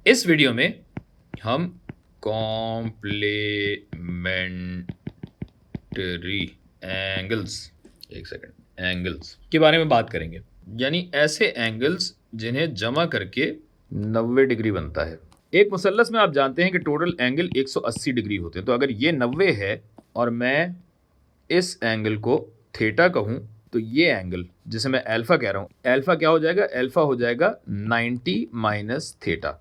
इस वीडियो में हम कॉम्प्लेमेंटरी एंगल्स के बारे में बात करेंगे, यानी ऐसे एंगल्स जिन्हें जमा करके 90 डिग्री बनता है। एक मुसल्लस में आप जानते हैं कि टोटल एंगल 180 डिग्री होते हैं। तो अगर ये 90 है और मैं इस एंगल को थीटा कहूँ तो ये एंगल जिसे मैं अल्फा कह रहा हूँ, अल्फा क्या हो जाएगा? अल्फा हो जाएगा 90 माइनस थीटा,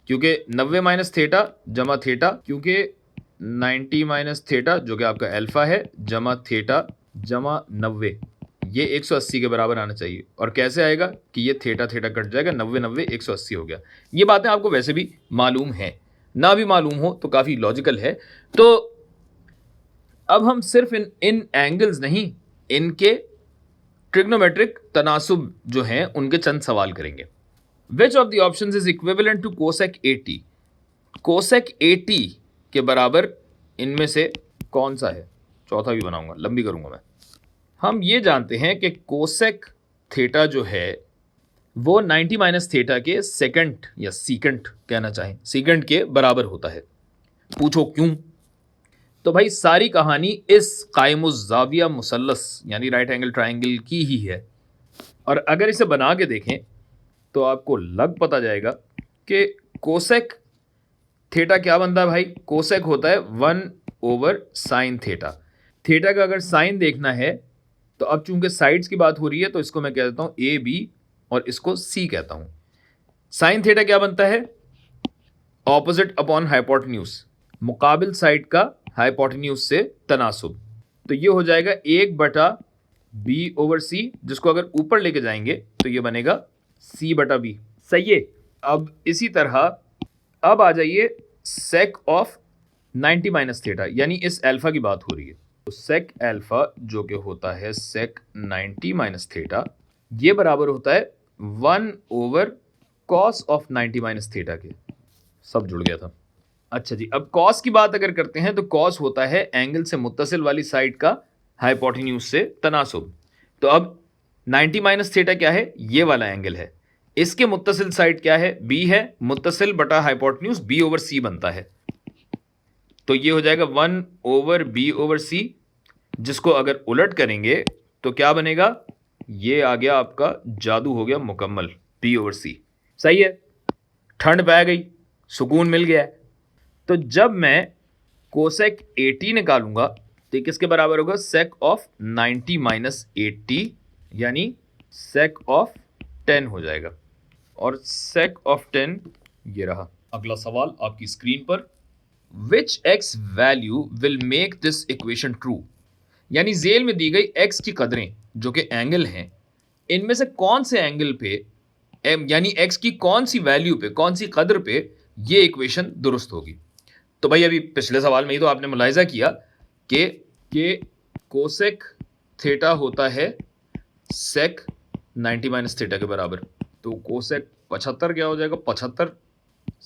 क्योंकि 90 माइनस थीटा जमा थीटा, क्योंकि 90 माइनस थीटा जो कि आपका अल्फा है जमा थीटा जमा 90, ये 180 के बराबर आना चाहिए। और कैसे आएगा कि ये थीटा थीटा कट जाएगा, 90 90 180 हो गया। ये बातें आपको वैसे भी मालूम है, ना भी मालूम हो तो काफ़ी लॉजिकल है। तो अब हम सिर्फ इन एंगल्स नहीं, इनके ट्रिग्नोमेट्रिक तनासुब जो हैं उनके चंद सवाल करेंगे। Which of the options is equivalent to cosec 80? Cosec 80 के बराबर इनमें से कौन सा है? चौथा भी बनाऊंगा, लंबी करूंगा मैं। हम ये जानते हैं कि कोसेक थीटा जो है वो 90 माइनस थीटा के सेकंड या सीकंड कहना चाहें, सीकंड के बराबर होता है। पूछो क्यों? तो भाई सारी कहानी इस कायमुज़्ज़ाविया मुसल्लस यानी राइट एंगल ट्रायंगल की ही है। और अगर इसे बना के देखें तो आपको लग पता जाएगा कि कोसेक थीटा क्या बनता है भाई? कोसेक होता है 1/sin थीटा। थीटा का अगर साइन देखना है तो अब चूंकि साइड्स की बात हो रही है तो इसको मैं कह देता हूं ए बी और इसको सी कहता हूं। साइन थीटा क्या बनता है? ऑपोजिट अपॉन हाइपोटेन्यूज, मुकाबिल साइड का हाइपोटेन्यूज से तनासुब। तो ये हो जाएगा 1/b/c, जिसको अगर ऊपर लेके जाएंगे तो ये बनेगा c/b। सही है। अब इसी तरह अब आ जाइए सेक ऑफ 90 माइनस थीटा, यानी इस अल्फा की बात हो रही है। तो सेक अल्फा जो कि होता है सेक 90 माइनस थीटा, ये बराबर होता है 1/cos ऑफ 90 माइनस थीटा के। सब जुड़ गया था। अच्छा जी, अब कॉस की बात अगर करते हैं तो कॉस होता है एंगल से मुत्तसिल वाली साइड का हाइपोटेन्यूज से तनासुब। तो अब 90 माइनस थीटा क्या है? ये वाला एंगल है। इसके मुत्तसिल साइड क्या है? बी है। मुत्तसिल बटा हाइपोटेन्यूज b/c बनता है। तो ये हो जाएगा 1/b/c, जिसको अगर उलट करेंगे तो क्या बनेगा? ये आ गया आपका, जादू हो गया मुकम्मल, b/c। सही है। ठंड पै गई, सुकून मिल गया। तो जब मैं कोसेक 80 निकालूंगा तो किसके बराबर होगा? सेक ऑफ 90 माइनस 80, यानी सेक ऑफ 10 हो जाएगा। और सेक ऑफ 10 ये रहा। अगला सवाल आपकी स्क्रीन पर, which x value will make this equation true? यानी जेल में दी गई एक्स की कदरें जो कि एंगल हैं, इनमें से कौन से एंगल पे यानी एक्स की कौन सी वैल्यू पे, कौन सी कदर पे ये इक्वेशन दुरुस्त होगी? तो भाई अभी पिछले सवाल में ही तो आपने मुलाहिजा किया कि कोसेक थीटा होता है सेक 90 माइनस थीटा के बराबर। तो कोसेक 75 क्या हो जाएगा? 75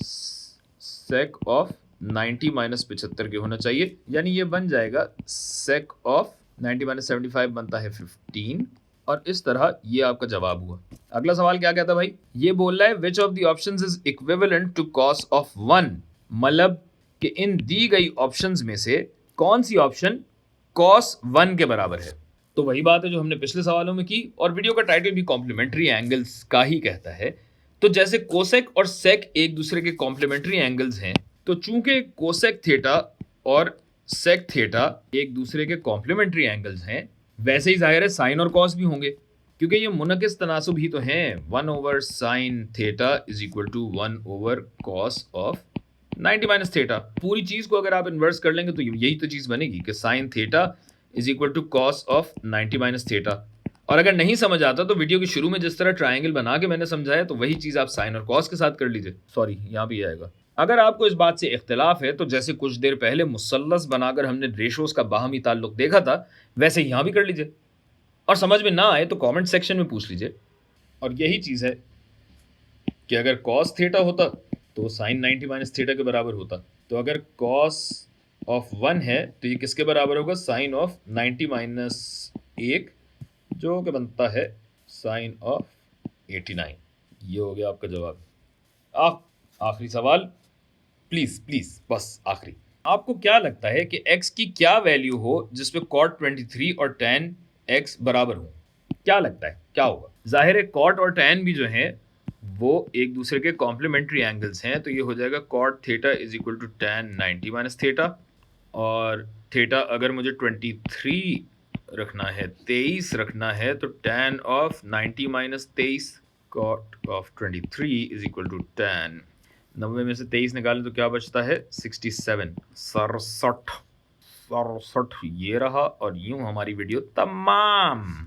सेक ऑफ 90 माइनस 75 के होना चाहिए, यानी ये बन जाएगा सेक ऑफ 90 माइनस 75 बनता है 15। और इस तरह ये आपका जवाब हुआ। अगला सवाल क्या कहता है भाई? ये बोल रहा है which of the options is equivalent to cos of 1, मतलब कि इन दी गई ऑप्शंस में से कौन सी ऑप्शन cos 1 के बराबर है? तो वही बात है जो हमने पिछले सवालों में की, और वीडियो का टाइटल भी कॉम्प्लीमेंट्री एंगल्स का ही कहता है। तो जैसे कोसेक और सेक एक दूसरे के कॉम्प्लीमेंट्री एंगल्स हैं, तो चूंकि कोसेक थीटा और सेक थीटा एक दूसरे के कॉम्प्लीमेंट्री एंगल्स हैं, वैसे ही जाहिर है साइन और कॉस भी होंगे, क्योंकि ये मुनकिस तनासुब ही तो हैं। 1/sin theta is equal to 1/cos of 90 minus theta. पूरी चीज को अगर आप इन्वर्स कर लेंगे तो यही तो चीज बनेगी कि sine theta is equal to cos of 90 minus theta. और अगर नहीं समझ आता तो वीडियो के शुरू में जिस तरह ट्रायंगल बना के मैंने समझाया, तो वही चीज आप साइन और कॉस के साथ कर लीजिए। सॉरी, यहाँ भी आएगा। अगर आपको इस बात से इख्तिलाफ है तो जैसे कुछ देर पहले मुसल्लस बनाकर हमने रेशोज का बाहमी ताल्लुक देखा था, वैसे यहाँ भी कर लीजिए। और समझ में ना आए तो कमेंट सेक्शन में पूछ लीजिए। और यही चीज़ है कि अगर कॉस थीटा होता तो साइन 90 माइनस थीटा के बराबर होता। तो अगर कॉस ऑफ 1 है तो ये किसके बराबर होगा? साइन ऑफ 90 माइनस 1, जो कि बनता है साइन ऑफ 89। ये हो गया आपका जवाब। आखिरी सवाल, प्लीज प्लीज, बस आखिरी। आपको क्या लगता है कि x की क्या वैल्यू हो जिसपे cot 23 और tan x बराबर हो? क्या लगता है क्या होगा? जाहिर है cot और tan भी जो है वो एक दूसरे के कॉम्प्लीमेंट्री एंगल्स हैं, तो ये हो जाएगा cot theta is equal to tan 90 minus theta, और थीटा अगर मुझे 23 रखना है, 23 रखना है, तो tan of 90 minus 23, cot of 23 is equal to tan 90 में से 23 निकालें तो क्या बचता है 67, 67, ये रहा, और यूं हमारी वीडियो तमाम।